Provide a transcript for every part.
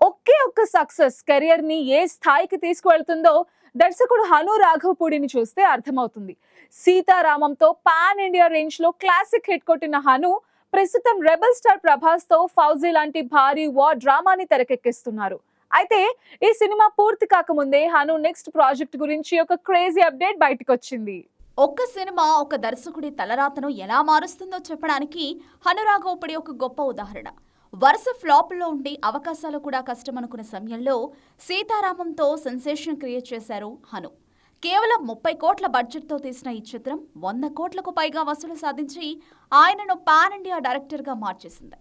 ఒకే ఒక్క success career ని ఏ స్థాయికి తీసుకువెళ్తుందో దర్శకుడు హను రాఘవపూడిని చూస్తే అర్థమవుతుంది. సీతారామంతో పాన్ ఇండియా రేంజ్ లో క్లాసిక్ హిట్ కొట్టిన హను ప్రస్తుతం రెబల్ స్టార్ ప్రభాస్ తో ఫౌజీ లాంటి భారీ వార్ డ్రామాని తెరకెక్కిస్తున్నారు. అయితే ఈ సినిమా పూర్తి కాకముందే హను నెక్స్ట్ ప్రాజెక్ట్ గురించి ఒక క్రేజీ అప్డేట్ బయటకు వచ్చింది. ఒక్క సినిమా ఒక దర్శకుడి తలరాతను ఎలా మారుస్తుందో చెప్పడానికి హను రాఘవపూడి ఒక గొప్ప ఉదాహరణ. వరుస ఫ్లాపుల్లో ఉండి అవకాశాలు కూడా కష్టమనుకున్న సమయంలో సీతారామంతో సెన్సేషన్ క్రియేట్ చేశారు హను. కేవలం 30 కోట్ల బడ్జెట్తో తీసిన ఈ చిత్రం 100 కోట్లకు పైగా వసూలు సాధించి ఆయనను పాన్ ఇండియా డైరెక్టర్గా మార్చేసింది.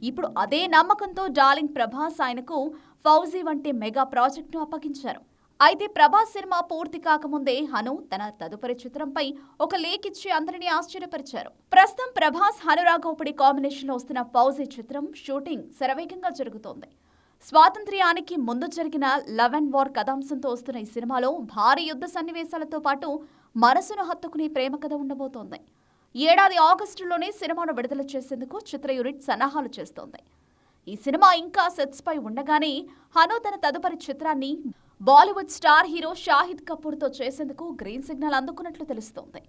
ఇప్పుడు అదే నమ్మకంతో డార్లింగ్ ప్రభాస్ ఆయనకు ఫౌజీ వంటి మెగా ప్రాజెక్టును అప్పగించారు. అయితే ప్రభాస్ సినిమా పూర్తి కాకముందే హను తన తదుపరి చిత్రంపై ఒక లేఖ ఇచ్చి అందరినీ ఆశ్చర్యపరిచారు. ప్రస్తుతం ప్రభాస్ హను రాఘవపూడి కాంబినేషన్ లో వస్తున్న ఫౌజీ చిత్రం షూటింగ్ శరవేగంగా జరుగుతోంది. స్వాతంత్ర్యానికి ముందు జరిగిన లవ్ అండ్ వార్ కథాంశంతో వస్తున్న ఈ సినిమాలో భారీ యుద్ధ సన్నివేశాలతో పాటు మనసును హత్తుకునే ప్రేమ కథ ఉండబోతోంది. ఏడాది ఆగస్టులోనే సినిమాను విడుదల చేసేందుకు చిత్ర యూనిట్ సన్నాహాలు చేస్తోంది. ఈ సినిమా ఇంకా సెట్స్ పై ఉండగానే హను తన తదుపరి చిత్రాన్ని బాలీవుడ్ స్టార్ హీరో షాహిద్ కపూర్ తో చేసేందుకు గ్రీన్ సిగ్నల్ అందుకున్నట్లు తెలుస్తోంది.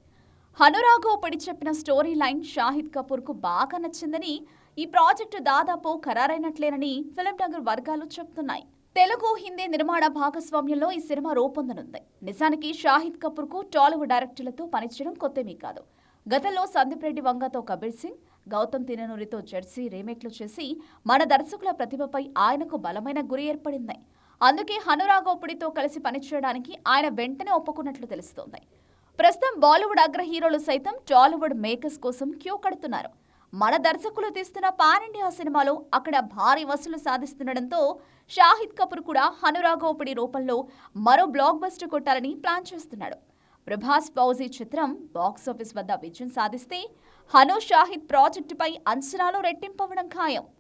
హను రాఘవపూడి చెప్పిన స్టోరీ లైన్ షాహిద్ కపూర్ కు బాగా నచ్చిందని, ఈ ప్రాజెక్టు దాదాపు ఖరారైనట్లేనని ఫిల్మ్ నగర్ వర్గాలు చెప్తున్నాయి. తెలుగు, హిందీ నిర్మాణ భాగస్వామ్యంలో ఈ సినిమా రూపొందనుంది. నిజానికి షాహిద్ కపూర్ కు టాలీవుడ్ డైరెక్టర్లతో పనిచేయడం కొత్తేమీ కాదు. గతంలో సందీప్ రెడ్డి వంగతో కబీర్ సింగ్, గౌతమ్ తిననూరితో జెర్సీ రీమేక్లు చేసి మన దర్శకుల ప్రతిభపై ఆయనకు బలమైన గురి ఏర్పడింది. అందుకే హను రాఘవపూడితో కలిసి పనిచేయడానికి ఆయన వెంటనే ఒప్పుకున్నట్లు తెలుస్తోంది. ప్రస్తుతం బాలీవుడ్ అగ్ర హీరోలు సైతం టాలీవుడ్ మేకర్స్ కోసం క్యూ కడుతున్నారు. మన దర్శకులు తీస్తున్న పాన్ ఇండియా సినిమాలో అక్కడ భారీ వసూలు సాధిస్తుండటంతో షాహిద్ కపూర్ కూడా హను రాఘవపూడి రూపంలో మరో బ్లాక్ బస్టర్ కొట్టాలని ప్లాన్ చేస్తున్నాడు. ప్రభాస్ ఫౌజీ చిత్రం బాక్సాఫీస్ వద్ద విజయం సాధిస్తే హను షాహిద్ ప్రాజెక్టుపై అంచనాలు రెట్టింపవడం ఖాయం.